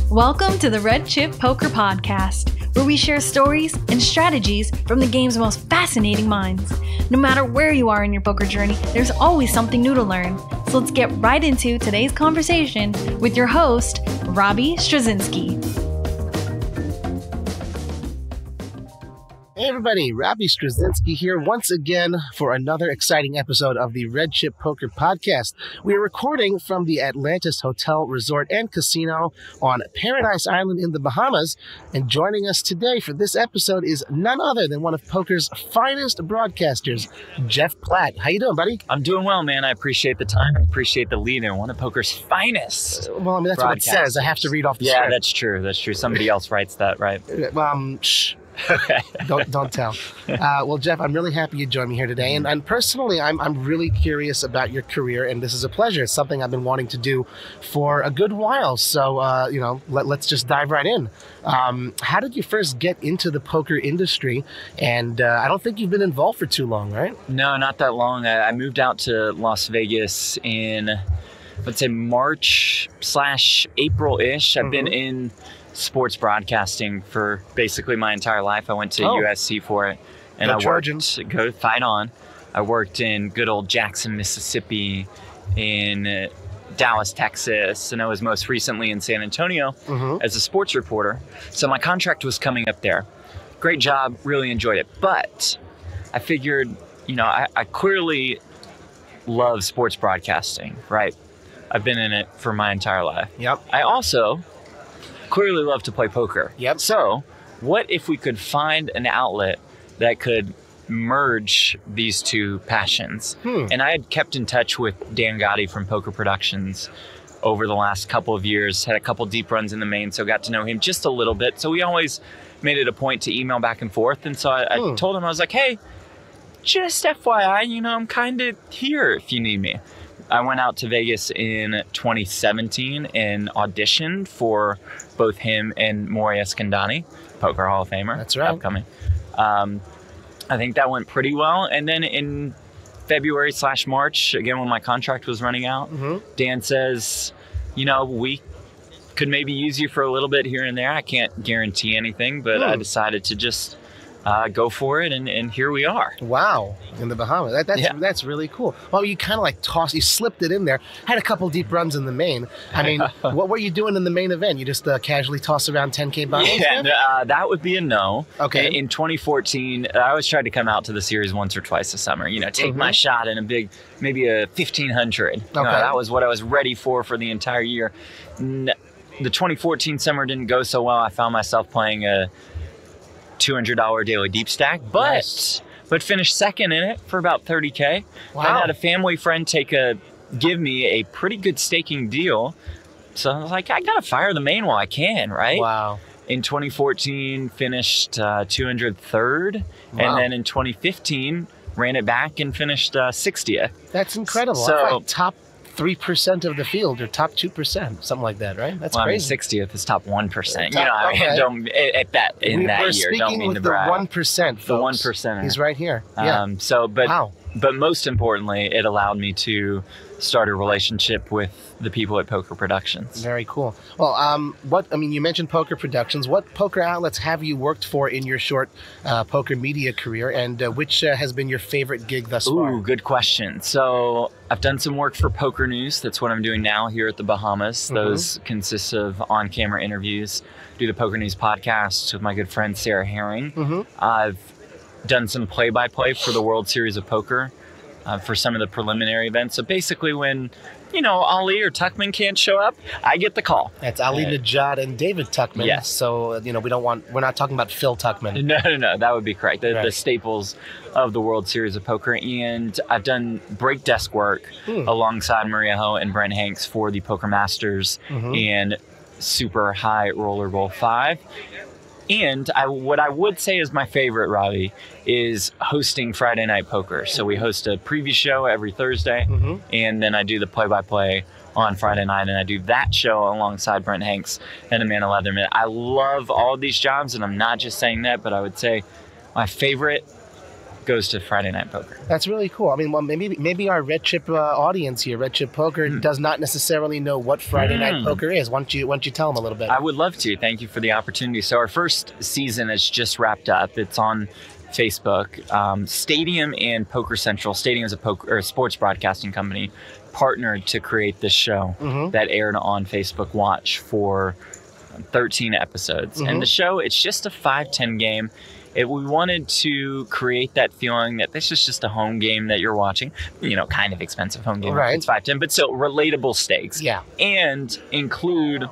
Welcome to the Red Chip Poker Podcast, where we share stories and strategies from the game's most fascinating minds. No matter where you are in your poker journey, there's always something new to learn. So let's get right into today's conversation with your host, Robbie Straczynski. Hey everybody, Robbie Straczynski here once again for another exciting episode of the Red Chip Poker Podcast. We are recording from the Atlantis Hotel, Resort, and Casino on Paradise Island in the Bahamas. And joining us today for this episode is none other than one of poker's finest broadcasters, Jeff Platt. How you doing, buddy? I'm doing well, man. I appreciate the time. I appreciate the lead in one of poker's finest. Well, I mean, that's what it says. I have to read off the script. Yeah, that's true. That's true. Somebody else writes that, right? Shh. Don't tell. Well, Jeff, I'm really happy you joined me here today, and personally, I'm really curious about your career, and this is a pleasure. It's something I've been wanting to do for a good while. So, let's just dive right in. How did you first get into the poker industry? And I don't think you've been involved for too long, right? No, not that long. I moved out to Las Vegas in, let's say, March/April-ish. I've been in sports broadcasting for basically my entire life. I went to USC for it, and go fight on. I worked in good old Jackson, Mississippi, in Dallas, Texas, and I was most recently in San Antonio as a sports reporter. So my contract was coming up there. Great job, really enjoyed it. But I figured, I clearly love sports broadcasting, right? I've been in it for my entire life. Yep. I also clearly love to play poker. Yep. So what if we could find an outlet that could merge these two passions? And I had kept in touch with Dan Gotti from Poker Productions over the last couple of years, had a couple deep runs in the main, so got to know him just a little bit. So we always made it a point to email back and forth. And so I told him, I was like, hey, just FYI, I'm kind of here if you need me. I went out to Vegas in 2017 and auditioned for both him and Maury Eskandani, Poker Hall of Famer. That's right. Upcoming. I think that went pretty well. And then in February/March, again, when my contract was running out, Dan says, we could maybe use you for a little bit here and there. I can't guarantee anything, but I decided to just go for it, and here we are. Wow, in the Bahamas. That's really cool. Well, you kind of you slipped it in there. Had a couple deep runs in the main. I mean, what were you doing in the main event? You just casually toss around 10K bottles? Yeah, that would be a no. Okay. In 2014, I always tried to come out to the series once or twice a summer. Take my shot in a big, maybe a 1,500. Okay. That was what I was ready for the entire year. The 2014 summer didn't go so well. I found myself playing a $200 daily deep stack, but finished second in it for about 30K. Wow. I had a family friend give me a pretty good staking deal. So I was like, I gotta fire the main while I can, right? Wow. In 2014, finished 203rd. Wow. And then in 2015, ran it back and finished 60th. That's incredible. So top 3% of the field, or top 2%, something like that, right? That's crazy. 60th is top 1%. At that in that year. Don't mean to brag. We're speaking with the 1%, folks. The 1%. He's right here. Yeah. But most importantly, it allowed me to start a relationship with the people at Poker Productions. Very cool. Well, you mentioned Poker Productions. What poker outlets have you worked for in your short poker media career, and which has been your favorite gig thus far? Ooh, good question. So I've done some work for Poker News. That's what I'm doing now here at the Bahamas. Those consist of on-camera interviews. Do the Poker News podcast with my good friend Sarah Herring. I've done some play-by-play for the World Series of Poker for some of the preliminary events. So basically when, Ali or Tuckman can't show up, I get the call. That's Ali Najad and David Tuckman. Yes. So, we're not talking about Phil Tuckman. No, that would be correct. The staples of the World Series of Poker. And I've done break desk work alongside Maria Ho and Brent Hanks for the Poker Masters and Super High Roller Bowl 5. And what I would say is my favorite, Robbie, is hosting Friday Night Poker. So we host a preview show every Thursday, and then I do the play-by-play on Friday night, and I do that show alongside Brent Hanks and Amanda Leatherman. I love all of these jobs, and I'm not just saying that, but I would say my favorite goes to Friday Night Poker. That's really cool. I mean, well, maybe our Red Chip audience here, Red Chip Poker, does not necessarily know what Friday Night Poker is. Why don't you tell them a little bit? I would love to. Thank you for the opportunity. So our first season has just wrapped up. It's on Facebook. Stadium and Poker Central. Stadium is a sports broadcasting company, partnered to create this show that aired on Facebook Watch for 13 episodes. And the show, it's just a 5-10 game. We wanted to create that feeling that this is just a home game that you're watching, kind of expensive home game. Right. It's 5-10, but still relatable stakes. Yeah. And include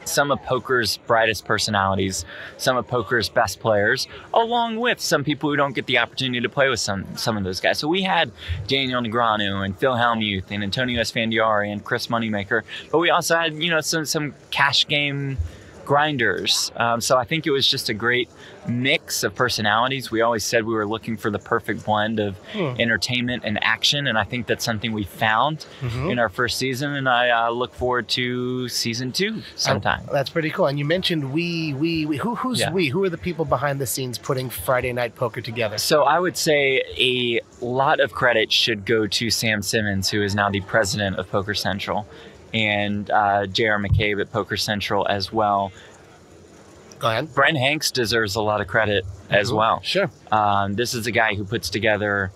some of poker's brightest personalities, some of poker's best players, along with some people who don't get the opportunity to play with some of those guys. So we had Daniel Negreanu and Phil Hellmuth and Antonio Esfandiari and Chris Moneymaker, but we also had, some cash game grinders. So I think it was just a great mix of personalities. We always said we were looking for the perfect blend of entertainment and action, and I think that's something we found in our first season, and I look forward to season 2 sometime. That's pretty cool. And you mentioned we. Who's we? Who are the people behind the scenes putting Friday Night Poker together? So I would say a lot of credit should go to Sam Simmons, who is now the president of Poker Central, and J.R. McCabe at Poker Central as well. Go ahead. Brent Hanks deserves a lot of credit as well. Sure. This is a guy who puts together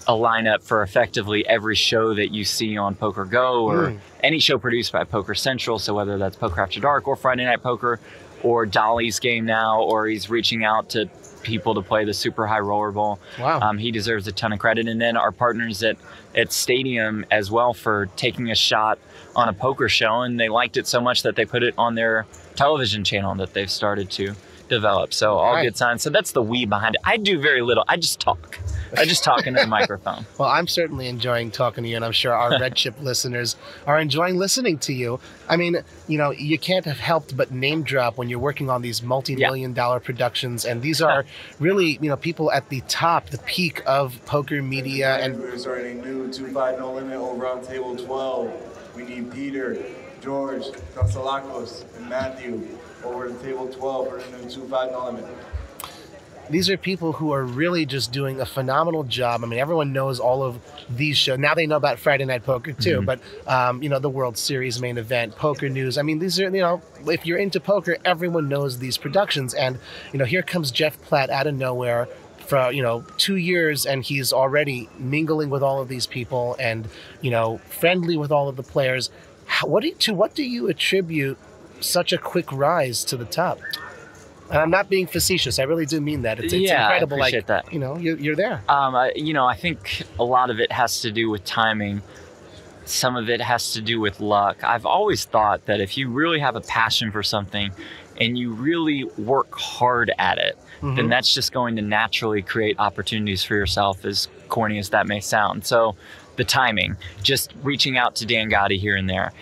a lineup for effectively every show that you see on Poker Go or any show produced by Poker Central. So whether that's Poker After Dark or Friday Night Poker or Dolly's Game Now, or he's reaching out to people to play the Super High Roller Bowl. Wow. He deserves a ton of credit. And then our partners at Stadium as well for taking a shot on a poker show, and they liked it so much that they put it on their television channel that they've started to develop. So all good signs. So that's the we behind it. I do very little. I just talk. Into the microphone. Well, I'm certainly enjoying talking to you, and I'm sure our Red Chip listeners are enjoying listening to you. I mean, you can't have helped but name drop when you're working on these multi-million-dollar productions, and these are really, people at the top, the peak of poker media. And we're starting a new 2-5 no limit over on table 12. We need Peter, George, Casalacos, and Matthew over to table 12 for a new 2-5 no limit. These are people who are really just doing a phenomenal job. I mean, everyone knows all of these shows. Now they know about Friday Night Poker too, but, the World Series Main Event, Poker News. I mean, these are, if you're into poker, everyone knows these productions. And, here comes Jeff Platt out of nowhere for, 2 years, and he's already mingling with all of these people and, friendly with all of the players. What do you attribute such a quick rise to the top? And I'm not being facetious. I really do mean that. It's incredible. I appreciate that. You're there. I think a lot of it has to do with timing. Some of it has to do with luck. I've always thought that if you really have a passion for something and you really work hard at it, then that's just going to naturally create opportunities for yourself, as corny as that may sound. So the timing, just reaching out to Dan Gotti here and there,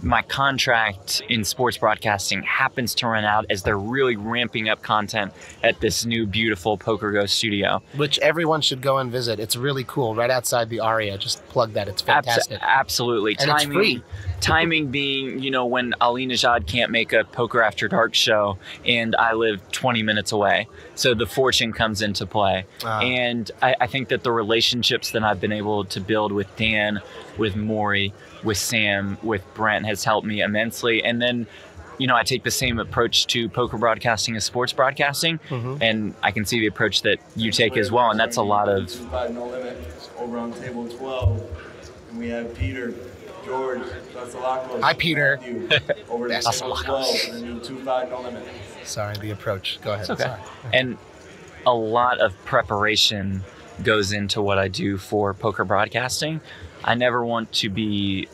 my contract in sports broadcasting happens to run out as they're really ramping up content at this new beautiful Poker Go studio, which everyone should go and visit. It's really cool, right outside the Aria. Just plug that. It's fantastic. Absolutely. And it's free. Timing being, when Ali Najad can't make a Poker After Dark show and I live 20 minutes away. So the fortune comes into play. And I think that the relationships that I've been able to build with Dan, with Maury, with Sam, with Brent has helped me immensely. And then, I take the same approach to poker broadcasting as sports broadcasting. And I can see the approach that you take as well. And that's a lot of... 2-5 no limit over on table 12. And we have Peter, George, Casalacos. Hi, Peter. Over to table 12 and a new 2-5 no limit. Sorry, the approach. Go ahead. It's okay. Sorry. And a lot of preparation goes into what I do for poker broadcasting. I never want to be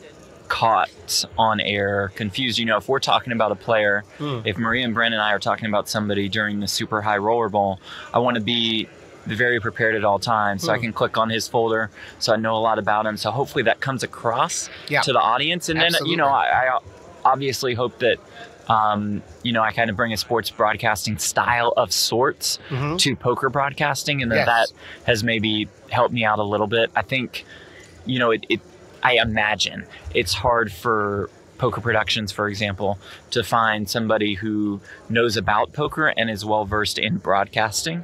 caught on air confused. If we're talking about a player, if Maria and Brent and I are talking about somebody during the Super High Roller Bowl, I want to be very prepared at all times, so I can click on his folder, so I know a lot about him. So hopefully that comes across to the audience. And Absolutely. Then, I obviously hope that, I kind of bring a sports broadcasting style of sorts to poker broadcasting, and that has maybe helped me out a little bit. I think, I imagine it's hard for Poker Productions, for example, to find somebody who knows about poker and is well versed in broadcasting.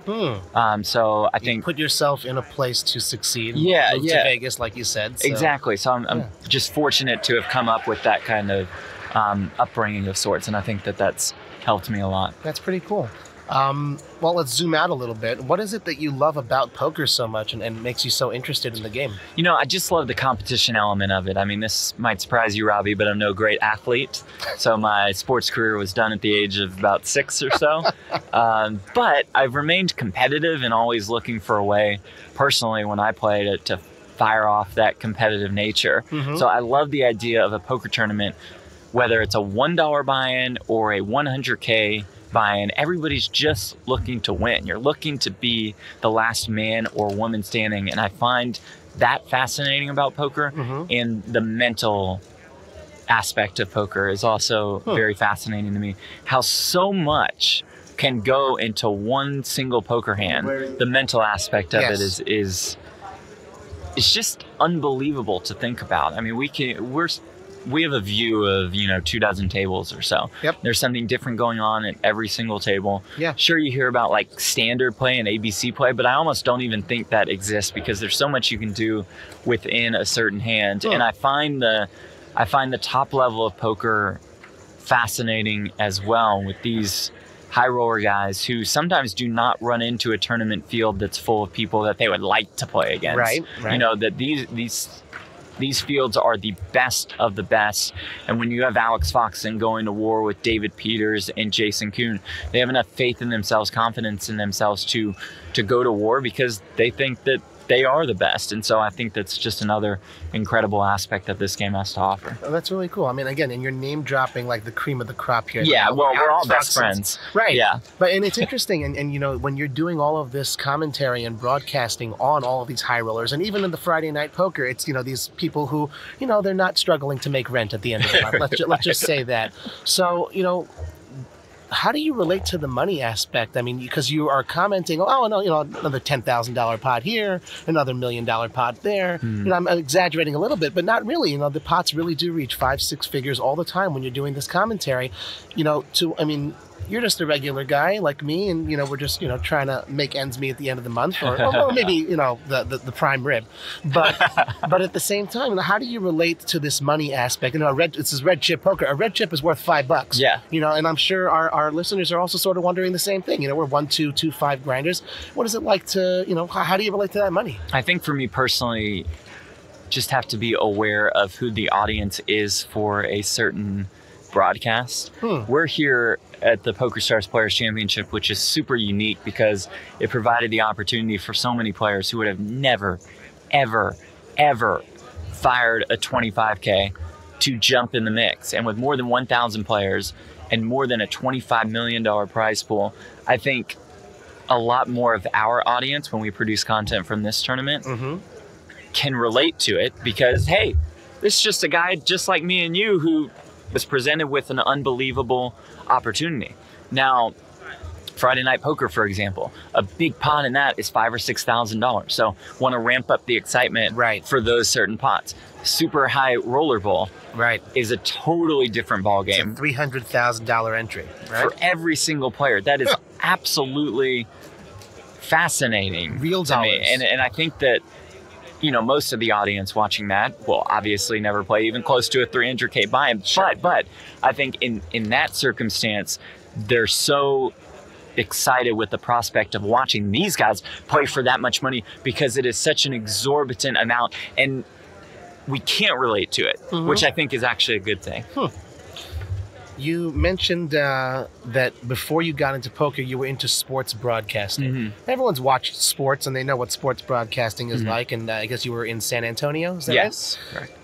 So I think put yourself in a place to succeed. Yeah, Move to Vegas, like you said. So. Exactly. So I'm just fortunate to have come up with that kind of upbringing of sorts, and I think that that's helped me a lot. That's pretty cool. Well, let's zoom out a little bit. What is it that you love about poker so much and makes you so interested in the game? You know, I just love the competition element of it. I mean, this might surprise you, Robbie, but I'm no great athlete. So my sports career was done at the age of about 6 or so. But I've remained competitive and always looking for a way, personally, when I play, to fire off that competitive nature. So I love the idea of a poker tournament, whether it's a $1 buy-in or a 100K buy-in. Everybody's just looking to win. You're looking to be the last man or woman standing, and I find that fascinating about poker. And the mental aspect of poker is also very fascinating to me. How so much can go into one single poker hand. The mental aspect of it is it's just unbelievable to think about. I mean, we have a view of, 24 tables or so. There's something different going on at every single table. Sure, you hear about like standard play and ABC play, but I almost don't even think that exists because there's so much you can do within a certain hand. And I find the top level of poker fascinating as well, with these high roller guys who sometimes do not run into a tournament field that's full of people that they would like to play against. Right. That these fields are the best of the best. And when you have Alex Foxen going to war with David Peters and Jason Kuhn, they have enough faith in themselves, confidence in themselves to go to war because they think that they are the best. And so I think that's just another incredible aspect that this game has to offer. Oh, that's really cool. I mean, again, and you're name dropping like the cream of the crop here. Yeah, well, we're all best Foxens. friends. Right. Yeah. And it's interesting. And when you're doing all of this commentary and broadcasting on all of these high rollers, and even in the Friday Night Poker, it's, these people who, they're not struggling to make rent at the end of the month. Let's just say that. So, how do you relate to the money aspect? I mean, because you are commenting, another $10,000 pot here, another $1 million pot there. I'm exaggerating a little bit, but not really. The pots really do reach 5-6 figures all the time when you're doing this commentary. You're just a regular guy like me, and we're just trying to make ends meet at the end of the month, or maybe the prime rib. But at the same time, how do you relate to this money aspect? This is red chip poker. A red chip is worth $5. Yeah. And I'm sure our listeners are also sort of wondering the same thing. We're 1, 2, 2, 5 grinders. What is it like to how do you relate to that money? I think for me personally, just have to be aware of who the audience is for a certain broadcast. We're here at the Poker Stars Players Championship, which is super unique because it provided the opportunity for so many players who would have never, ever, ever fired a 25K to jump in the mix. And with more than 1,000 players and more than a $25 million prize pool, I think a lot more of our audience, when we produce content from this tournament, can relate to it because, hey, this is just a guy just like me and you who was presented with an unbelievable opportunity. Now, Friday Night Poker, for example, a big pot in that is $5,000 or $6,000. So want to ramp up the excitement for those certain pots. Super high roller bowl is a totally different ball game. It's a $300,000 entry, right? For every single player. That is absolutely fascinating Real to dollars. me. And I think that most of the audience watching that will obviously never play even close to a 300K buy-in. But I think in that circumstance, they're so excited with the prospect of watching these guys play for that much money because it is such an exorbitant amount, and we can't relate to it, which I think is actually a good thing. You mentioned that before you got into poker, you were into sports broadcasting. Everyone's watched sports and they know what sports broadcasting is like, and I guess you were in San Antonio, is that Yes, right? correct.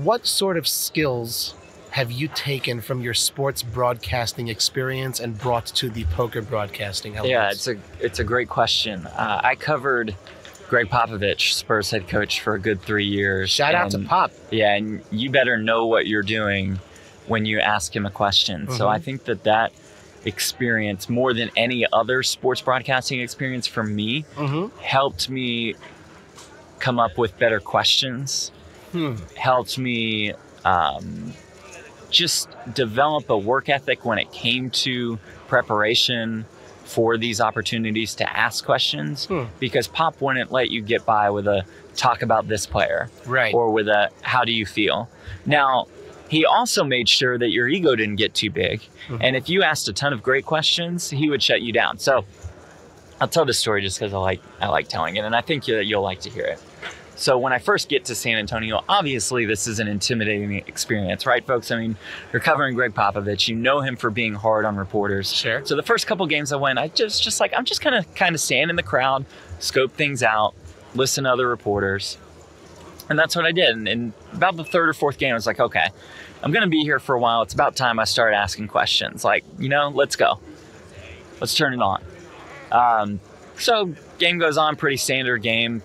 What sort of skills have you taken from your sports broadcasting experience and brought to the poker broadcasting elements? Yeah, it's a great question. I covered Greg Popovich, Spurs head coach, for a good 3 years. Shout out to Pop. Yeah, and you better know what you're doing when you ask him a question. So I think that experience, more than any other sports broadcasting experience for me, helped me come up with better questions, helped me just develop a work ethic when it came to preparation for these opportunities to ask questions, because Pop wouldn't let you get by with a talk about this player, right, or with a how do you feel. Now, he also made sure that your ego didn't get too big, and if you asked a ton of great questions, he would shut you down. So I'll tell this story just because I like telling it, and I think you'll like to hear it. So when I first get to San Antonio, obviously this is an intimidating experience, right, folks? I mean, you're covering Greg Popovich. You know him for being hard on reporters. Sure. So the first couple games I went, I'm just kind of stand in the crowd, scope things out, listen to other reporters. And that's what I did. And about the third or fourth game, I was like, okay, I'm going to be here for a while. It's about time I start asking questions. Like, let's go. Let's turn it on. So game goes on, pretty standard game.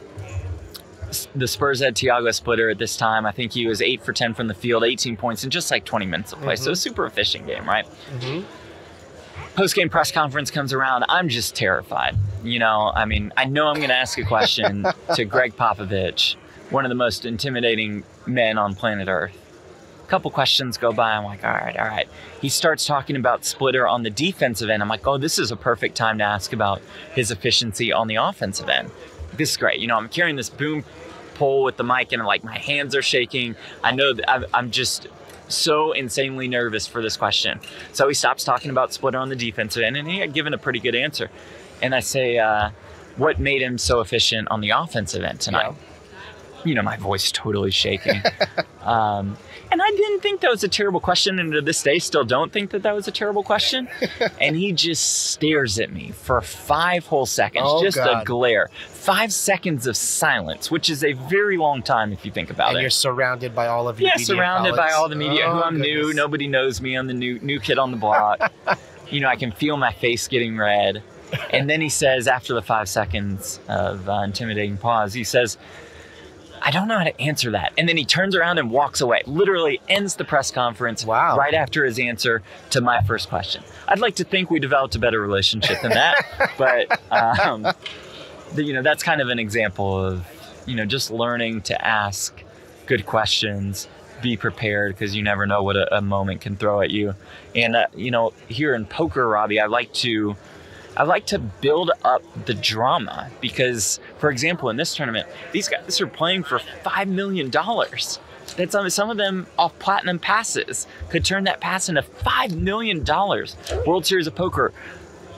The Spurs had Thiago Splitter at this time. I think he was 8 for 10 from the field, 18 points in just like 20 minutes of play. So a super efficient game, right? Post-game press conference comes around. I'm just terrified. I mean, I know I'm going to ask a question to Greg Popovich, one of the most intimidating men on planet Earth. A couple questions go by. I'm like, all right. He starts talking about Splitter on the defensive end. I'm like, oh, this is a perfect time to ask about his efficiency on the offensive end. This is great. I'm carrying this boom pole with the mic, and like my hands are shaking. I know that I'm just so insanely nervous for this question. So he stops talking about Splitter on the defensive end, and he had given a pretty good answer. And I say, what made him so efficient on the offensive end tonight? My voice totally shaking. And I didn't think that was a terrible question, and to this day still don't think that was a terrible question. And he just stares at me for 5 whole seconds, a glare. 5 seconds of silence, which is a very long time if you think about it. And you're surrounded by all of your media surrounded colleagues. by all the media who I'm new. Nobody knows me. I'm the new kid on the block. I can feel my face getting red. And then he says, after the 5 seconds of intimidating pause, he says, I don't know how to answer that. And then he turns around and walks away. Literally ends the press conference right after his answer to my first question. I'd like to think we developed a better relationship than that. But, that's kind of an example of, just learning to ask good questions, be prepared, because you never know what a moment can throw at you. And, here in poker, Robbie, I like to build up the drama because, for example, in this tournament, these guys are playing for $5 million. That's some of them off platinum passes. Could turn that pass into $5 million. World Series of Poker.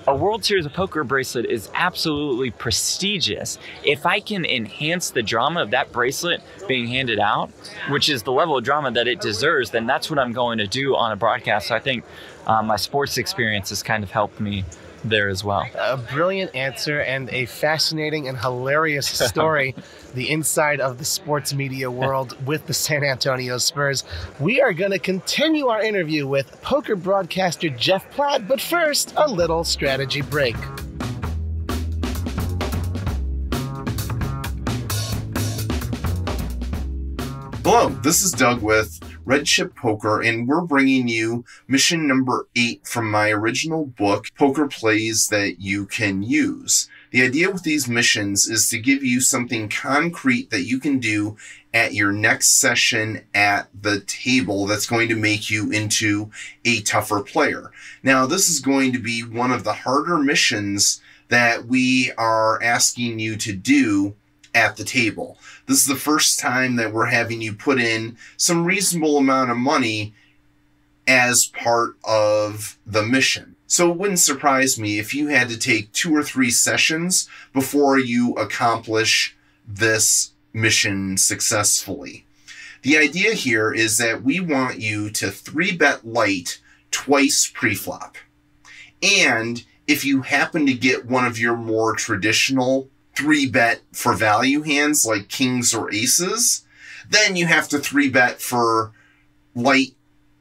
A World Series of Poker bracelet is absolutely prestigious. If I can enhance the drama of that bracelet being handed out, which is the level of drama that it deserves, then that's what I'm going to do on a broadcast. So I think my sports experience has kind of helped me there as well. A brilliant answer and a fascinating and hilarious story, the inside of the sports media world with the San Antonio Spurs. We are going to continue our interview with poker broadcaster Jeff Platt, but first, a little strategy break. Hello, this is Doug with Red Chip Poker, and we're bringing you mission number 8 from my original book, Poker Plays That You Can Use. The idea with these missions is to give you something concrete that you can do at your next session at the table that's going to make you into a tougher player. Now, this is going to be one of the harder missions that we are asking you to do at the table. This is the first time that we're having you put in some reasonable amount of money as part of the mission. So it wouldn't surprise me if you had to take 2 or 3 sessions before you accomplish this mission successfully. The idea here is that we want you to 3-bet light twice pre-flop. And if you happen to get one of your more traditional 3-bet for value hands like kings or aces, then you have to 3-bet for light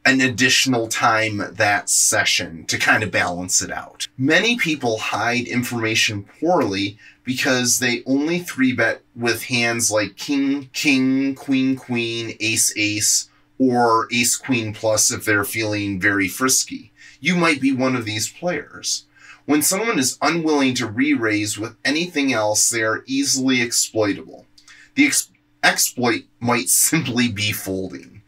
an additional time that session to kind of balance it out. Many people hide information poorly because they only 3-bet with hands like king, king, queen, queen, ace, ace, or ace, queen plus if they're feeling very frisky. You might be one of these players. When someone is unwilling to re-raise with anything else, they are easily exploitable. The exploit might simply be folding.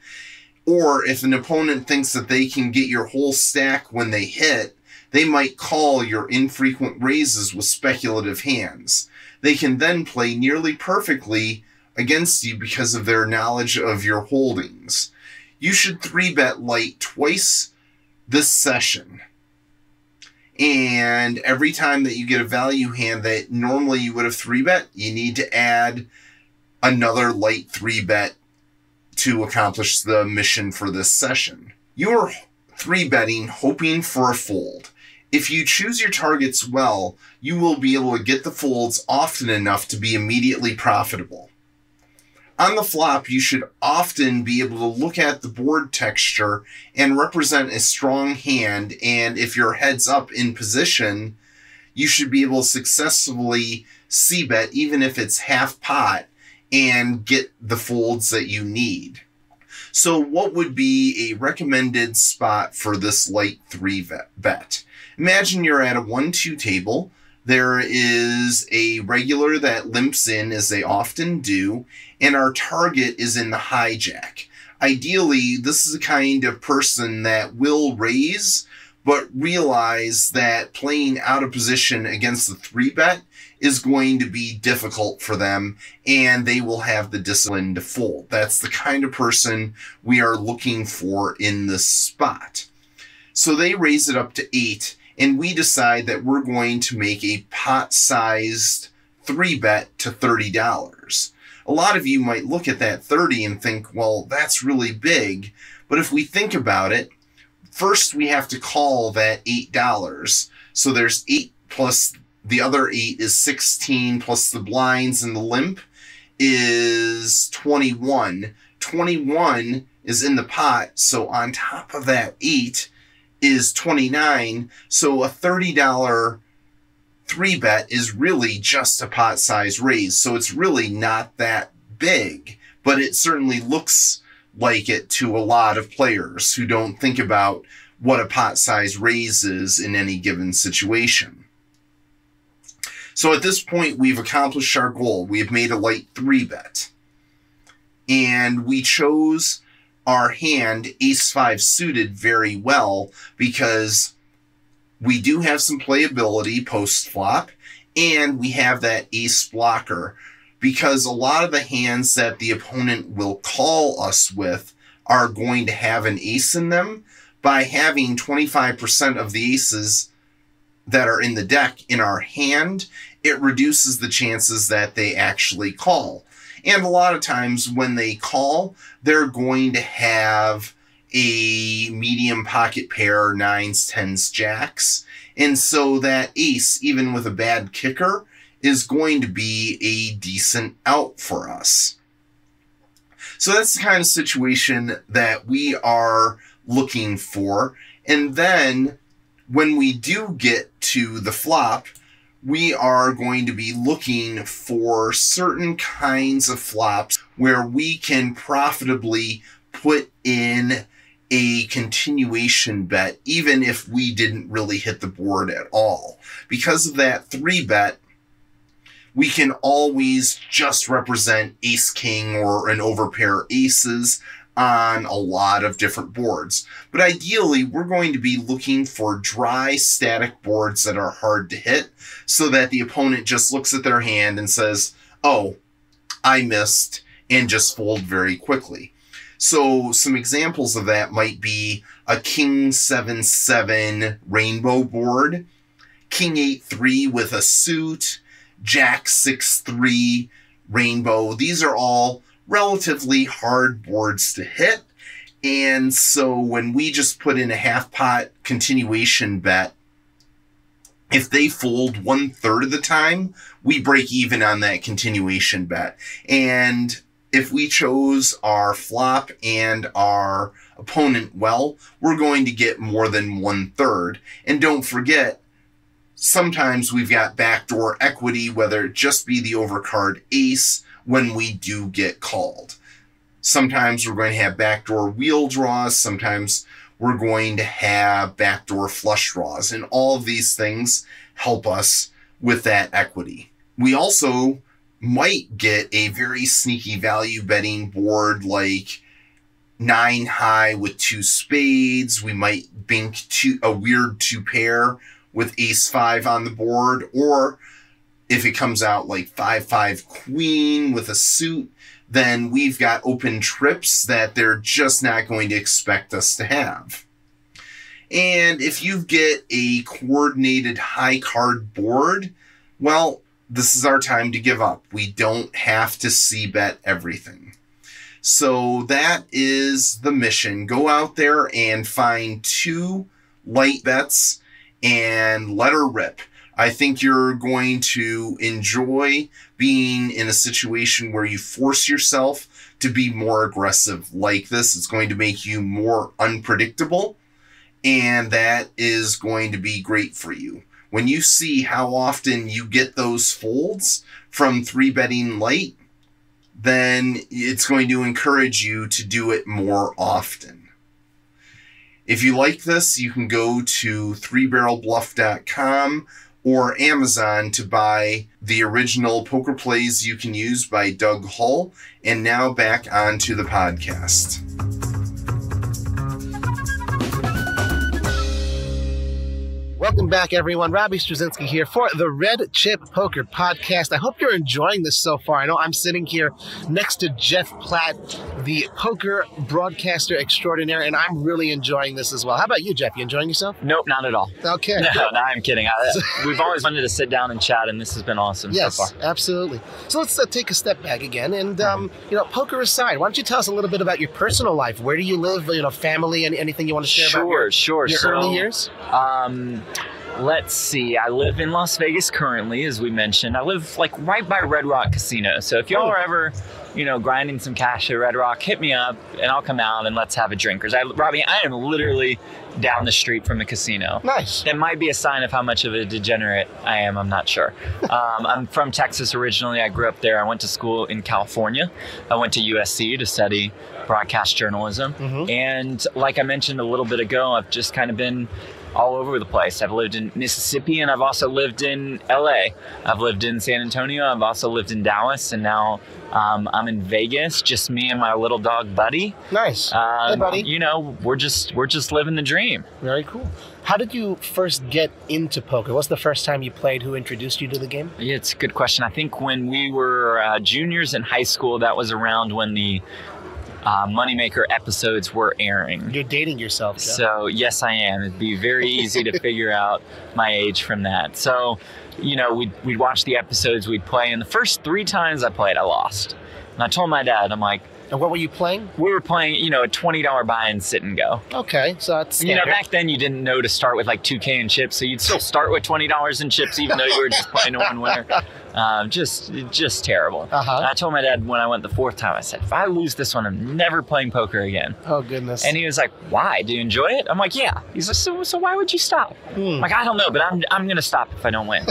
Or if an opponent thinks that they can get your whole stack when they hit, they might call your infrequent raises with speculative hands. They can then play nearly perfectly against you because of their knowledge of your holdings. You should 3-bet light twice this session. And every time that you get a value hand that normally you would have 3-bet, you need to add another light 3-bet to accomplish the mission for this session. You're 3-betting, hoping for a fold. If you choose your targets well, you will be able to get the folds often enough to be immediately profitable. On the flop, you should often be able to look at the board texture and represent a strong hand, and if your head's up in position, you should be able to successfully c-bet even if it's half pot and get the folds that you need. So what would be a recommended spot for this light 3-bet? Imagine you're at a 1-2 table. There is a regular that limps in, as they often do, and our target is in the hijack. Ideally, this is the kind of person that will raise, but realize that playing out of position against the 3-bet is going to be difficult for them, and they will have the discipline to fold. That's the kind of person we are looking for in this spot. So they raise it up to 8, and we decide that we're going to make a pot-sized 3-bet to $30. A lot of you might look at that 30 and think, well, that's really big. But if we think about it, first we have to call that $8. So there's 8 plus the other 8 is 16 plus the blinds and the limp is 21. 21 is in the pot. So on top of that 8 is 29. So a $30 3-bet is really just a pot size raise. So it's really not that big, but it certainly looks like it to a lot of players who don't think about what a pot size raise is in any given situation. So at this point, we've accomplished our goal. We have made a light 3-bet. And we chose our hand, Ace-5 suited, very well because we do have some playability post-flop, and we have that ace blocker because a lot of the hands that the opponent will call us with are going to have an ace in them. By having 25% of the aces that are in the deck in our hand, it reduces the chances that they actually call. And a lot of times when they call, they're going to have a medium pocket pair, 9s, 10s, jacks. And so that ace, even with a bad kicker, is going to be a decent out for us. So that's the kind of situation that we are looking for. And then when we do get to the flop, we are going to be looking for certain kinds of flops where we can profitably put in a continuation bet, even if we didn't really hit the board at all. Because of that 3-bet, we can always just represent ace-king or an overpair aces on a lot of different boards. But ideally, we're going to be looking for dry, static boards that are hard to hit so that the opponent just looks at their hand and says, oh, I missed, and just fold very quickly. So some examples of that might be a King 7-7 rainbow board, King 8-3 with a suit, Jack 6-3 rainbow. These are all relatively hard boards to hit. And so when we just put in a half pot continuation bet, if they fold 1/3 of the time, we break even on that continuation bet. And if we chose our flop and our opponent well, we're going to get more than 1/3. And don't forget, sometimes we've got backdoor equity, whether it just be the overcard ace when we do get called. Sometimes we're going to have backdoor wheel draws. Sometimes we're going to have backdoor flush draws. And all of these things help us with that equity. We also might get a very sneaky value betting board like 9 high with 2 spades. We might bink a weird 2 pair with ace 5 on the board. Or if it comes out like 5-5 queen with a suit, then we've got open trips that they're just not going to expect us to have. And if you get a coordinated high card board, well, this is our time to give up. We don't have to c-bet everything. So that is the mission. Go out there and find 2 light bets and let her rip. I think you're going to enjoy being in a situation where you force yourself to be more aggressive like this. It's going to make you more unpredictable, and that is going to be great for you. When you see how often you get those folds from 3-betting light, then it's going to encourage you to do it more often. If you like this, you can go to 3barrelbluff.com or Amazon to buy the original Poker Plays You Can Use by Doug Hull. And now back onto the podcast. Welcome back, everyone. Robbie Straczynski here for the Red Chip Poker Podcast. I hope you're enjoying this so far. I know I'm sitting here next to Jeff Platt, the poker broadcaster extraordinaire, and I'm really enjoying this as well. How about you, Jeff? You enjoying yourself? Nope, not at all. Okay. No, I'm kidding. We've always wanted to sit down and chat, and this has been awesome so far. Yes, absolutely. So let's take a step back again, and poker aside, why don't you tell us a little bit about your personal life? Where do you live? Family, and anything you want to share about your early years? Let's see. I live in Las Vegas currently, as we mentioned. I live like right by Red Rock Casino. So if y'all are ever, grinding some cash at Red Rock, hit me up and I'll come out and let's have a drink. Robbie, I am literally down the street from the casino. Nice. That might be a sign of how much of a degenerate I am. I'm not sure. I'm from Texas originally. I grew up there. I went to school in California. I went to USC to study broadcast journalism. Mm-hmm. And like I mentioned a little bit ago, I've just kind of been all over the place. I've lived in Mississippi, and I've also lived in LA. I've lived in San Antonio. I've also lived in Dallas, and now I'm in Vegas, just me and my little dog Buddy. Nice. Hey, Buddy. We're just living the dream. Very cool. How did you first get into poker? What's the first time you played? Who introduced you to the game? Yeah, it's a good question. I think when we were juniors in high school, that was around when the Moneymaker episodes were airing. You're dating yourself, Jeff. So yes, I am. It'd be very easy to figure out my age from that. So, we'd watch the episodes, we'd play, and the first 3 times I played, I lost. And I told my dad, I'm like, and what were you playing? We were playing, a $20 buy and sit and go. Okay, so that's standard. Back then you didn't know to start with like $2K in chips, so you'd still start with $20 in chips even though you were just playing to one winner. Just terrible. Uh-huh. And I told my dad when I went the 4th time, I said, if I lose this one, I'm never playing poker again. Oh, goodness. And he was like, why? Do you enjoy it? I'm like, yeah. He's like, so why would you stop? I'm like, I don't know, but I'm going to stop if I don't win.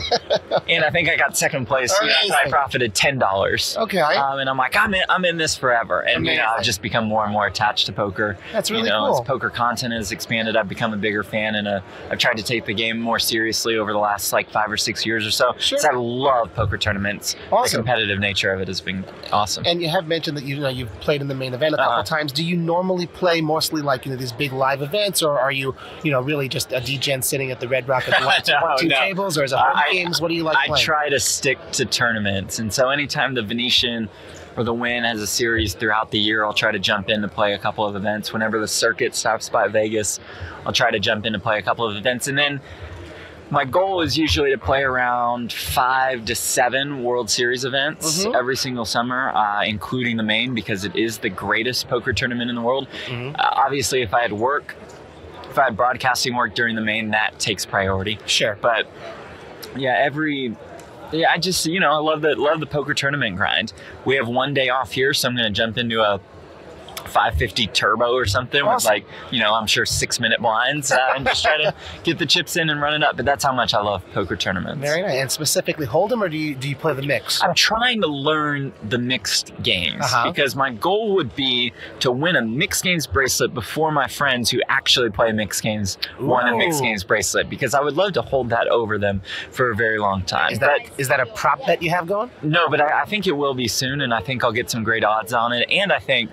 And I think I got 2nd place. So I profited $10. Okay. And I'm like, I'm in this forever. And, I've just become more and more attached to poker. That's really cool. As poker content has expanded, I've become a bigger fan, and I've tried to take the game more seriously over the last 5 or 6 years or so. Sure. So I love poker tournaments. Awesome. The competitive nature of it has been awesome. And you have mentioned that you've played in the main event a couple times. Do you normally play mostly these big live events, or are you really just a degen sitting at the Red Rock at the 1-2 tables, or is it home games? What do you like playing? I try to stick to tournaments, and so anytime the Venetian or the Wynn has a series throughout the year, I'll try to jump in to play a couple of events. Whenever the circuit stops by Vegas, I'll try to jump in to play a couple of events, and then my goal is usually to play around 5 to 7 World Series events every single summer, including the main, because it is the greatest poker tournament in the world. Obviously, if I had broadcasting work during the main, that takes priority. Sure. But I just, I love the poker tournament grind. We have 1 day off here, so I'm going to jump into a 550 turbo or something with I'm sure 6-minute blinds and just try to get the chips in and run it up. But that's how much I love poker tournaments. Very nice. And specifically Hold'em, or do you play the mix? I'm trying to learn the mixed games because my goal would be to win a mixed games bracelet before my friends who actually play mixed games won a mixed games bracelet, because I would love to hold that over them for a very long time. Is that a prop bet you have going? No, but I think it will be soon, and I think I'll get some great odds on it. And I think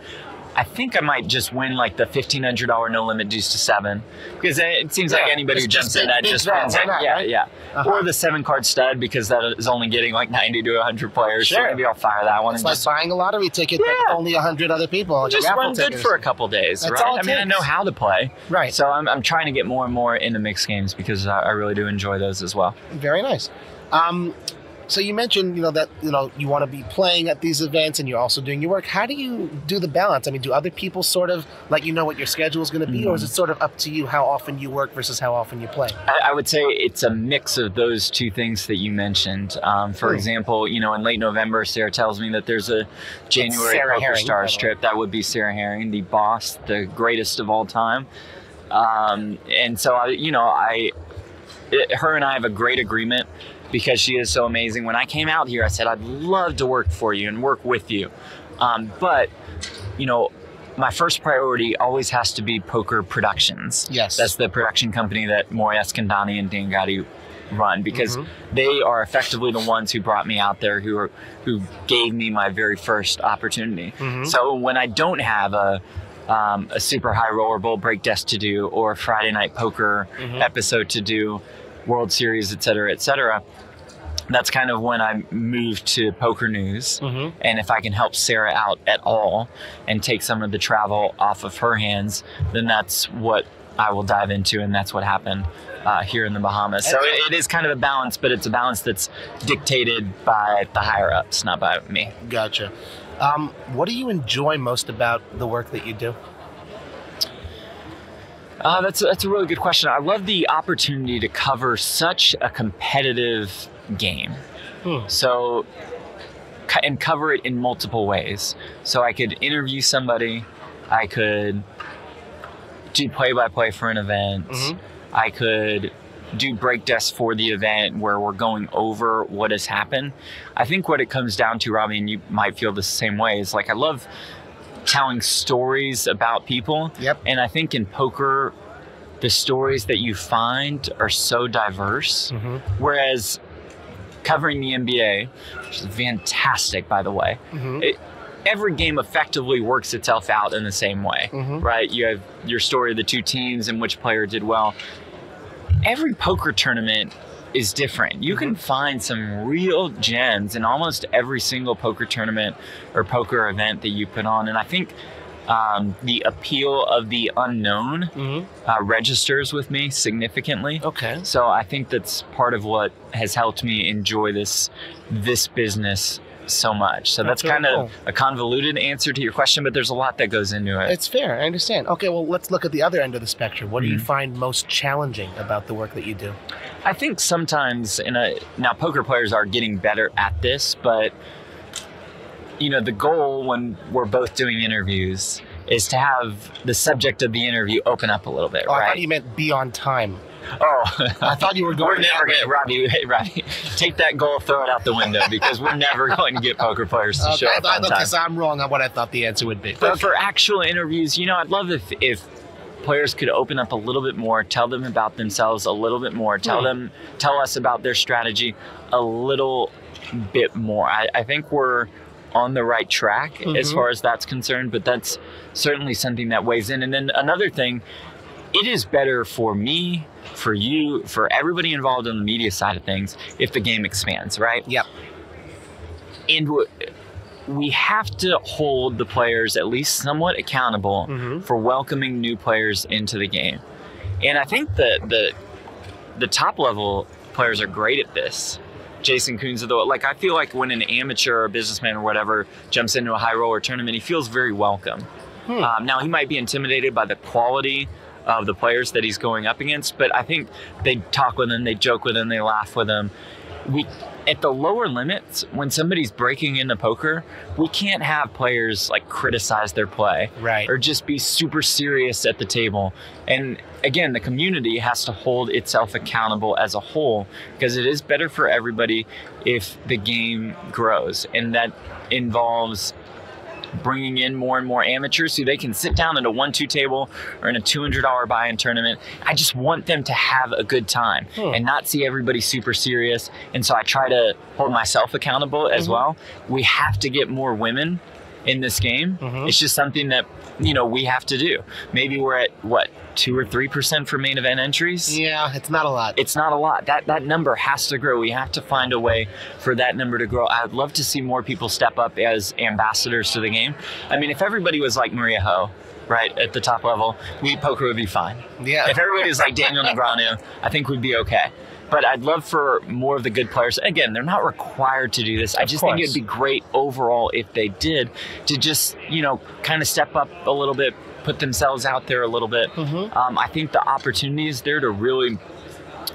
I think I might just win like the $1,500 no limit deuce to 7, because it seems like anybody who jumps in that just wins it. Yeah. Or the 7-card stud, because that is only getting like 90 to 100 players. Sure. So maybe I'll fire that one. It's like buying a lottery ticket with only 100 other people. Just run good for a couple days, That's right? all it I mean, I takes. know how to play. Right. So I'm trying to get more and more into mixed games, because I really do enjoy those as well. Very nice. So you mentioned, that, you want to be playing at these events and you're also doing your work. How do you do the balance? I mean, do other people sort of let you know what your schedule is going to be, or is it sort of up to you how often you work versus how often you play? I would say it's a mix of those two things that you mentioned. For example, in late November, Sarah tells me that there's a January Poker Stars trip. That would be Sarah Herring, the boss, the greatest of all time. And so, her and I have a great agreement, because she is so amazing. When I came out here, I said, I'd love to work for you and work with you. But, my first priority always has to be Poker Productions. Yes. That's the production company that Maury Eskandani and Dan Gotti run, because they are effectively the ones who brought me out there, who gave me my very first opportunity. So when I don't have a super high roller bowl break desk to do, or a Friday night poker episode to do, World Series, et cetera, that's kind of when I moved to Poker News. And if I can help Sarah out at all and take some of the travel off of her hands, then that's what I will dive into, and that's what happened here in the Bahamas. So it is kind of a balance, but it's a balance that's dictated by the higher ups, not by me. Gotcha. What do you enjoy most about the work that you do? That's a really good question. I love the opportunity to cover such a competitive game. So, and cover it in multiple ways. So I could interview somebody, I could do play-by-play for an event, I could do break desks for the event where we're going over what has happened. I think what it comes down to, Robbie, and you might feel the same way, is like I love telling stories about people. And I think in poker, the stories that you find are so diverse. Whereas covering the NBA, which is fantastic, by the way, every game effectively works itself out in the same way, right? You have your story of the two teams and which player did well. Every poker tournament is different. You can find some real gems in almost every single poker tournament or poker event that you put on. And I think the appeal of the unknown registers with me significantly. Okay. So I think that's part of what has helped me enjoy this business so much. So that's kind of a convoluted answer to your question, but there's a lot that goes into it. It's fair. I understand. Okay, well, let's look at the other end of the spectrum. What do you find most challenging about the work that you do? I think sometimes now poker players are getting better at this, but the goal when we're both doing interviews is to have the subject of the interview open up a little bit, right? I thought you meant be on time. Oh, I thought you were going. We're never going to, Robbie, take that goal, throw it out the window, because we're never going to get poker players to show up on time. I'm wrong on what I thought the answer would be. But for actual interviews, I'd love if players could open up a little bit more, tell them about themselves a little bit more, tell us about their strategy a little bit more. I think we're on the right track as far as that's concerned, but that's certainly something that weighs in. And then another thing, it is better for me, for you, for everybody involved in the media side of things if the game expands, right? Yep. And we have to hold the players at least somewhat accountable for welcoming new players into the game. And I think the top level players are great at this. Jason Coons, I feel like when an amateur or businessman or whatever jumps into a high roller tournament, he feels very welcome. Now, he might be intimidated by the quality of the players that he's going up against, but I think they talk with him, they joke with him, they laugh with him. At the lower limits, when somebody's breaking into poker, we can't have players criticize their play, right, or just be super serious at the table. And again, the community has to hold itself accountable as a whole, because it is better for everybody if the game grows, and that involves bringing in more and more amateurs so they can sit down at a 1-2 table or in a $200 buy-in tournament. I just want them to have a good time and not see everybody super serious. And so I try to hold myself accountable as well. We have to get more women in this game. Mm-hmm. It's just something that, you know, we have to do. Maybe we're at, what, 2 or 3% for main event entries? Yeah, it's not a lot. It's not a lot. That number has to grow. We have to find a way for that number to grow. I would love to see more people step up as ambassadors to the game. I mean, if everybody was like Maria Ho, right, at the top level, poker would be fine. Yeah. If everybody was like Daniel Negreanu, I think we'd be okay. But I'd love for more of the good players. Again, they're not required to do this. I just think it'd be great overall if they did, to just, you know, kind of step up a little bit, put themselves out there a little bit. I think the opportunity is there to really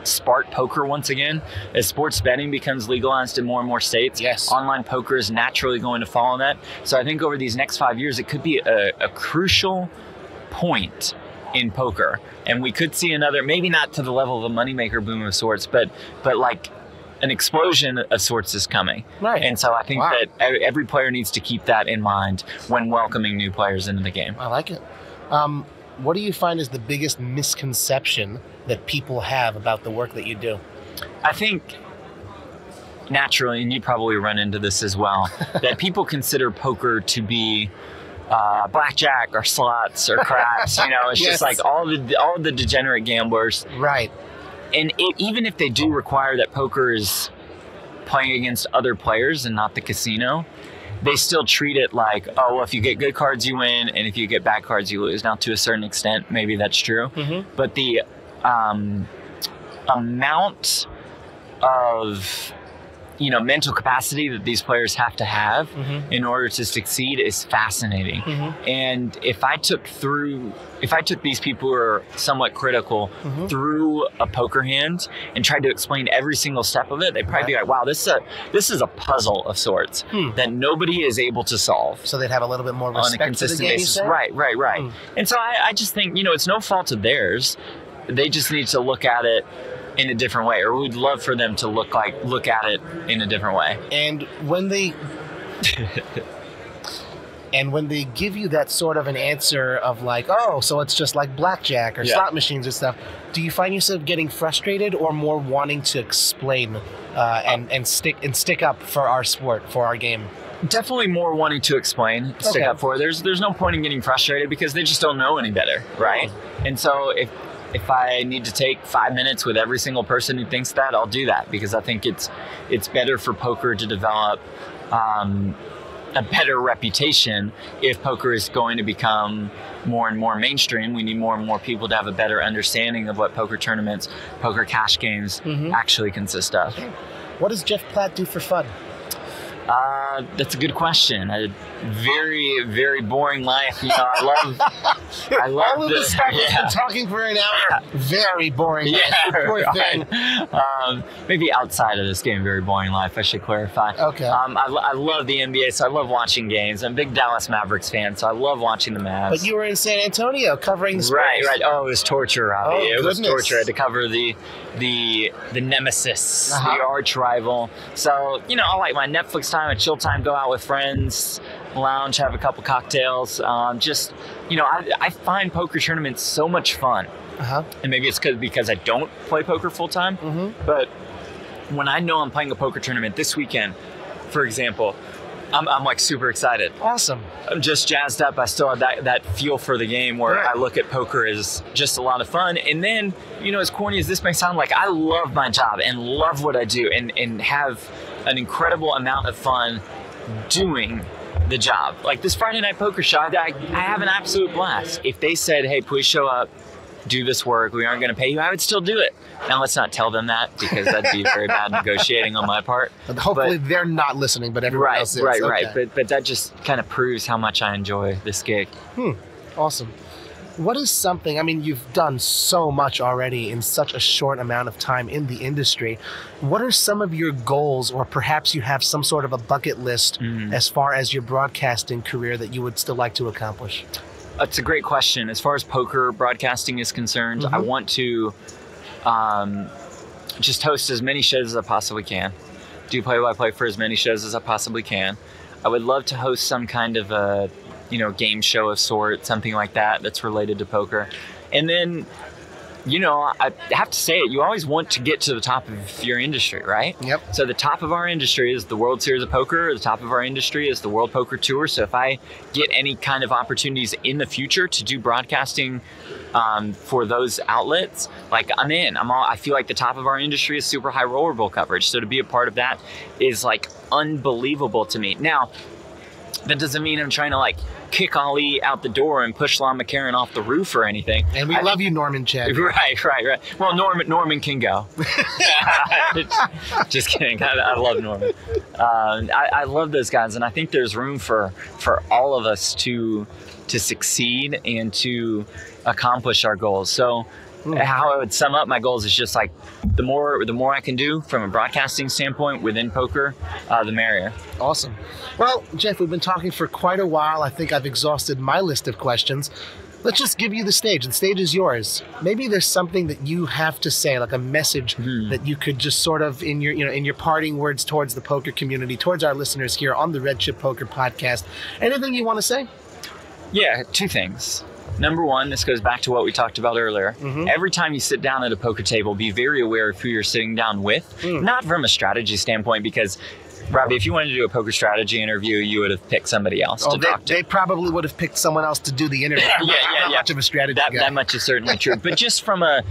spark poker once again. As sports betting becomes legalized in more and more states, yes, online poker is naturally going to follow that. So I think over these next 5 years, it could be a crucial point in poker, and we could see another, maybe not to the level of a moneymaker boom of sorts, but like an explosion of sorts is coming. Right. And so I think that every player needs to keep that in mind when welcoming new players into the game. I like it. What do you find is the biggest misconception that people have about the work that you do? I think naturally, and you probably run into this as well, that people consider poker to be blackjack or slots or craps. You know, it's just like all the degenerate gamblers. Right. And even if they do require that poker is playing against other players and not the casino, they still treat it like, oh, well, if you get good cards, you win, and if you get bad cards, you lose. Now, to a certain extent, maybe that's true. But the amount of, you know, mental capacity that these players have to have in order to succeed is fascinating. And if I took these people who are somewhat critical through a poker hand and tried to explain every single step of it, they'd probably be like, wow, this is a puzzle of sorts that nobody is able to solve. So they'd have a little bit more respect on a consistent for the game, basis. Right. And so I just think, you know, it's no fault of theirs. They just need to look at it in a different way, or we'd love for them to look at it in a different way. And when they give you that sort of an answer of like, oh, so it's just like blackjack or slot machines and stuff, do you find yourself getting frustrated or more wanting to explain and stick up for our sport, for our game? Definitely more wanting to explain, stick up for it. There's no point in getting frustrated because they just don't know any better, right? And so if I need to take 5 minutes with every single person who thinks that, I'll do that, because I think it's better for poker to develop a better reputation. If poker is going to become more and more mainstream, we need more and more people to have a better understanding of what poker tournaments, poker cash games actually consist of. What does Jeff Platt do for fun? That's a good question. A very, very boring life. You know, I love all of the stuff we've been talking for an hour. Very boring life. Poor thing. Maybe outside of this game, very boring life, I should clarify. Okay. I love the NBA, so I love watching games. I'm a big Dallas Mavericks fan, so I love watching the Mavs. But you were in San Antonio covering the Spurs. Right. Oh, it was torture, Robbie. Oh, it was torture. I had to cover the nemesis, the arch rival. So, you know, I like my Netflix time, a chill time, go out with friends, lounge, have a couple cocktails. Just, you know, I find poker tournaments so much fun. And maybe it's because I don't play poker full time. But when I know I'm playing a poker tournament this weekend, for example, I'm like super excited. Awesome. I'm just jazzed up. I still have that feel for the game where I look at poker as just a lot of fun. And then, you know, as corny as this may sound, like, I love my job and love what I do and have an incredible amount of fun doing the job. Like this Friday Night Poker show, I have an absolute blast. If they said, hey, please show up, do this work, we aren't going to pay you, I would still do it. Now, let's not tell them that, because that'd be very bad negotiating on my part. Hopefully they're not listening, but everyone else is. Right. But that just kind of proves how much I enjoy this gig. Awesome. What is something, I mean, you've done so much already in such a short amount of time in the industry. What are some of your goals, or perhaps you have some sort of a bucket list as far as your broadcasting career that you would still like to accomplish? It's a great question. As far as poker broadcasting is concerned, I want to just host as many shows as I possibly can. Do play-by-play for as many shows as I possibly can. I would love to host some kind of a, you know, game show of sorts, something like that that's related to poker. And then you know, I have to say it, you always want to get to the top of your industry, right? Yep. So the top of our industry is the World Series of Poker. The top of our industry is the World Poker Tour. So if I get any kind of opportunities in the future to do broadcasting for those outlets, like I'm in. I feel like the top of our industry is super high roller bowl coverage. So to be a part of that is like unbelievable to me. Now, that doesn't mean I'm trying to like kick Ali out the door and push Lon McCarron off the roof or anything. And we love you, Norman Chad. Right. Well, Norman can go. Just kidding. I love Norman. I love those guys, and I think there's room for all of us to succeed and to accomplish our goals. So how I would sum up my goals is just like the more I can do from a broadcasting standpoint within poker, the merrier. Awesome. Well, Jeff, we've been talking for quite a while. I think I've exhausted my list of questions. Let's just give you the stage. The stage is yours. Maybe there's something that you have to say, like a message that you could just sort of in your parting words towards the poker community, towards our listeners here on the Red Chip Poker Podcast. Anything you want to say? Yeah, two things. Number one, this goes back to what we talked about earlier. Every time you sit down at a poker table, be very aware of who you're sitting down with, not from a strategy standpoint, because Robbie, if you wanted to do a poker strategy interview, you would have picked somebody else to talk to. They probably would have picked someone else to do the interview. Yeah. Much of a strategy guy. That much is certainly true. But just from a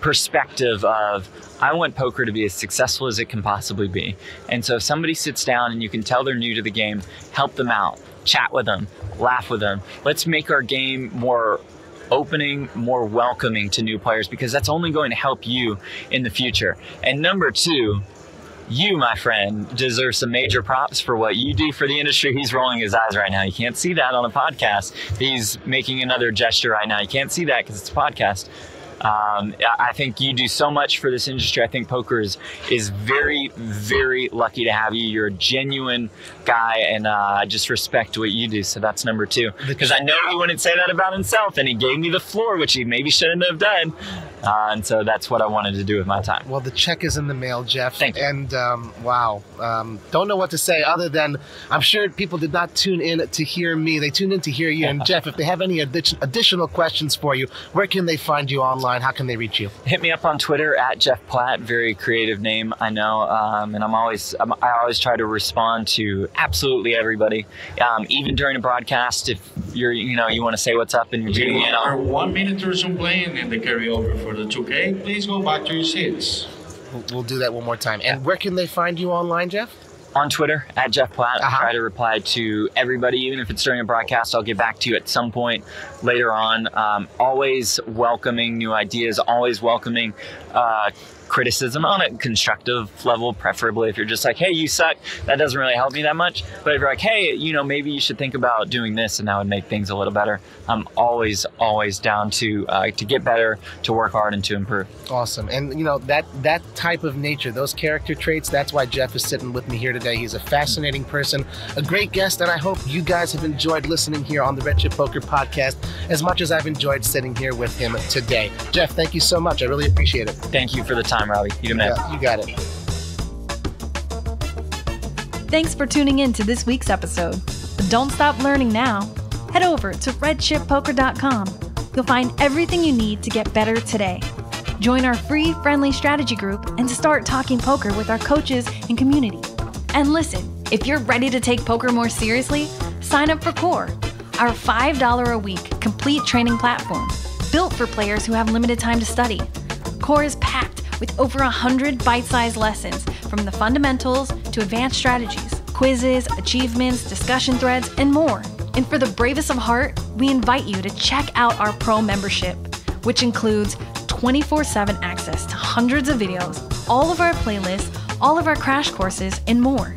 perspective of, I want poker to be as successful as it can possibly be. And so if somebody sits down and you can tell they're new to the game, help them out, chat with them, laugh with them. Let's make our game more opening, more welcoming to new players, because that's only going to help you in the future. And number two, you, my friend, deserve some major props for what you do for the industry. He's rolling his eyes right now. You can't see that on a podcast. He's making another gesture right now. You can't see that because it's a podcast. I think you do so much for this industry. I think poker is very, very lucky to have you. You're a genuine guy, and I just respect what you do. So that's number two. Because I know he wouldn't say that about himself, and he gave me the floor, which he maybe shouldn't have done. And so that's what I wanted to do with my time. Well, the check is in the mail, Jeff. Thank you. And wow, don't know what to say other than I'm sure people did not tune in to hear me. They tuned in to hear you. And Jeff, if they have any additional questions for you, where can they find you online? How can they reach you? Hit me up on Twitter at Jeff Platt. Very creative name, I know. And I always try to respond to absolutely everybody. Even during a broadcast, if you want to say what's up and you're doing it. Our 1 minute or so playing in the carryover for the 2K. Please go back to your seats. We'll do that one more time. And where can they find you online, Jeff? On Twitter, at Jeff Platt. I try to reply to everybody, even if it's during a broadcast. I'll get back to you at some point later on. Always welcoming new ideas, always welcoming criticism on a constructive level, preferably. If you're just like, hey, you suck, that doesn't really help me that much. But if you're like, hey, maybe you should think about doing this, and that would make things a little better. I'm always down to get better, to work hard, and to improve. Awesome. And that type of nature, those character traits, that's why Jeff is sitting with me here today. He's a fascinating person, a great guest, and I hope you guys have enjoyed listening here on the Red Chip Poker Podcast as much as I've enjoyed sitting here with him today. Jeff, thank you so much. I really appreciate it. Thank you for the time, Robbie. You got it. Thanks for tuning in to this week's episode. But don't stop learning now. Head over to redchippoker.com. You'll find everything you need to get better today. Join our free, friendly strategy group and start talking poker with our coaches and community. And listen, if you're ready to take poker more seriously, sign up for Core, our $5 a week complete training platform built for players who have limited time to study. Core is packed with over 100 bite-sized lessons, from the fundamentals to advanced strategies, quizzes, achievements, discussion threads, and more. And for the bravest of heart, we invite you to check out our pro membership, which includes 24/7 access to hundreds of videos, all of our playlists, all of our crash courses, and more.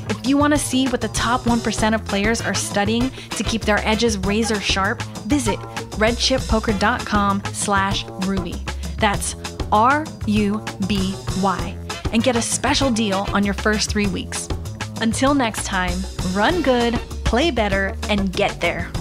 If you want to see what the top 1% of players are studying to keep their edges razor sharp, visit redchippoker.com/Ruby. That's RUBY, and get a special deal on your first 3 weeks. Until next time, run good, play better, and get there.